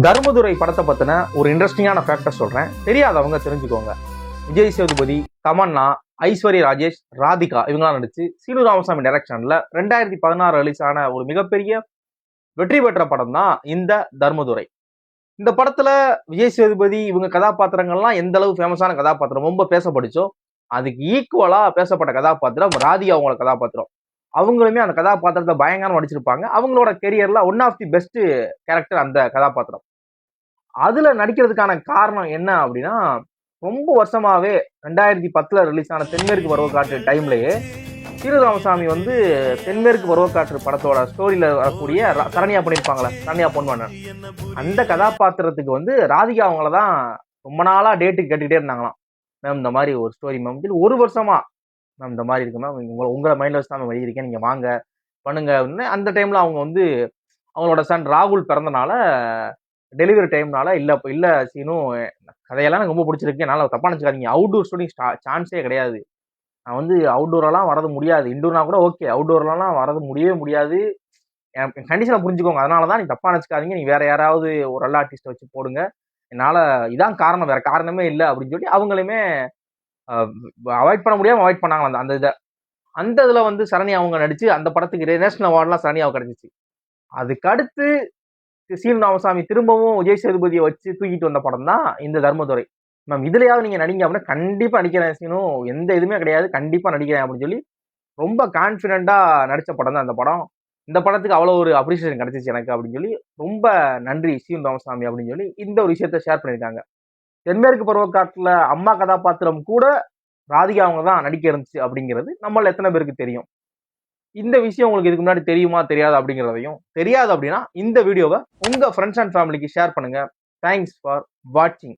தர்மதுரை படத்தை பத்தின ஒரு இன்ட்ரெஸ்டிங்கான ஃபேக்டர் சொல்றேன், தெரியாதவங்க தெரிஞ்சுக்கோங்க. விஜய் சேதுபதி, தமன்னா, ஐஸ்வர்யா ராஜேஷ், ராதிகா இவங்களாம் நடிச்சு சீனு ராமசாமி டைரக்ஷன்ல 2016 ரிலீஸ் ஆன ஒரு மிகப்பெரிய வெற்றி பெற்ற படம் தான் இந்த தர்மதுரை. இந்த படத்துல விஜய் சேதுபதி இவங்க கதாபாத்திரங்கள்லாம் எந்த அளவு ஃபேமஸான கதாபாத்திரம் ரொம்ப பேசப்படுச்சோ அதுக்கு ஈக்குவலா பேசப்பட்ட கதாபாத்திரம் ராதிகா அவங்களோட கதாபாத்திரம். அவங்களுமே அந்த கதாபாத்திரத்தை பயங்கரமா நடிச்சிருப்பாங்க. அவங்களோட கெரியர்ல one of the best character அந்த கதாபாத்திரம். அதுல நடிக்கிறதுக்கான காரணம் என்ன அப்படின்னா, ரொம்ப வருஷமாவே 2010 ரிலீஸ் ஆன தென்மேற்கு பருவக்காற்று டைம்லயே சீனு ராமசாமி வந்து தென்மேற்கு பருவக்காற்று படத்தோட ஸ்டோரியில வரக்கூடிய சரண்யா பண்ணியிருப்பாங்களே, சரண்யா பொன்வண்ணன், அந்த கதாபாத்திரத்துக்கு வந்து ராதிகா அவங்களதான் ரொம்ப நாளா டேட்டுக்கு கேட்டுக்கிட்டே இருந்தாங்களாம். மேம் இந்த மாதிரி ஒரு ஸ்டோரி மேம், ஒரு வருஷமா மேம் இந்த மாதிரி இருக்கு மேம், உங்களை மைண்ட்ல வச்சு தான் மேம் எழுதியிருக்கேன், நீங்க வாங்க பண்ணுங்க அப்படின்னு. அந்த டைம்ல அவங்க வந்து அவங்களோட சன் ராகுல் பிறந்தனால டெலிவரி டைம்னால இல்ல சீனு, கதையெல்லாம் எனக்கு ரொம்ப பிடிச்சிருக்கு, என்னால் தப்பா நினச்சிக்காதீங்க, அவுட்டோர் ஷூட்டிங் சான்ஸே கிடையாது, நான் வந்து அவுட்டோரெல்லாம் வரது முடியாது, இன்டோர்னா கூட ஓகே, அவுட்டோர்லாம் வரது முடியவே முடியாது, என் கண்டிஷனை புரிஞ்சுக்கோங்க, அதனால தான் நீ தப்பா நினச்சிக்காதீங்க, நீ வேற யாராவது ஒரு நல்ல ஆர்டிஸ்ட்டை வச்சு போடுங்க, என்னால் இதான் காரணம், வேற காரணமே இல்லை அப்படின்னு சொல்லி அவங்களுமே அவாய்ட் பண்ண முடியாமல் அவாய்ட் பண்ணாங்க. அந்த இதில் வந்து சரண்யா அவங்க நடிச்சு அந்த படத்துக்கு நேஷனல் அவார்ட்லாம் சரண்யாவுக்கு கிடைச்சிச்சு. அதுக்கு அடுத்து சீனு ராமசாமி திரும்பவும் விஜய் சேதுபதியை வச்சு தூக்கிட்டு வந்த படம் தான் இந்த தர்மதுரை. மேம் இதுலயாவது நீங்க நடிங்க அப்படின்னா, கண்டிப்பா நடிக்கிறேன் சீனு, எந்த இதுவுமே கிடையாது, கண்டிப்பா நடிக்கிறேன் அப்படின்னு சொல்லி ரொம்ப கான்பிடண்டா நடிச்ச படம் தான் இந்த படம். இந்த படத்துக்கு அவ்வளவு ஒரு அப்ரிசியேஷன் கிடைச்சிச்சு எனக்கு அப்படின்னு சொல்லி ரொம்ப நன்றி சீனு ராமசாமி அப்படின்னு சொல்லி இந்த ஒரு விஷயத்த ஷேர் பண்ணியிருக்காங்க. தென்மேற்கு பருவக்காட்டுல அம்மா கதாபாத்திரம் கூட ராதிகா அவங்க தான் நடிக்க இருந்துச்சு அப்படிங்கிறது நம்மள எத்தனை பேருக்கு தெரியும். இந்த விஷயம் உங்களுக்கு இதுக்கு முன்னாடி தெரியுமா தெரியாது அப்படிங்கிறதையும், தெரியாது அப்படின்னா இந்த வீடியோவை உங்க ஃப்ரெண்ட்ஸ் அண்ட் ஃபேமிலிக்கு ஷேர் பண்ணுங்க. தேங்க்ஸ் ஃபார் வாட்சிங்.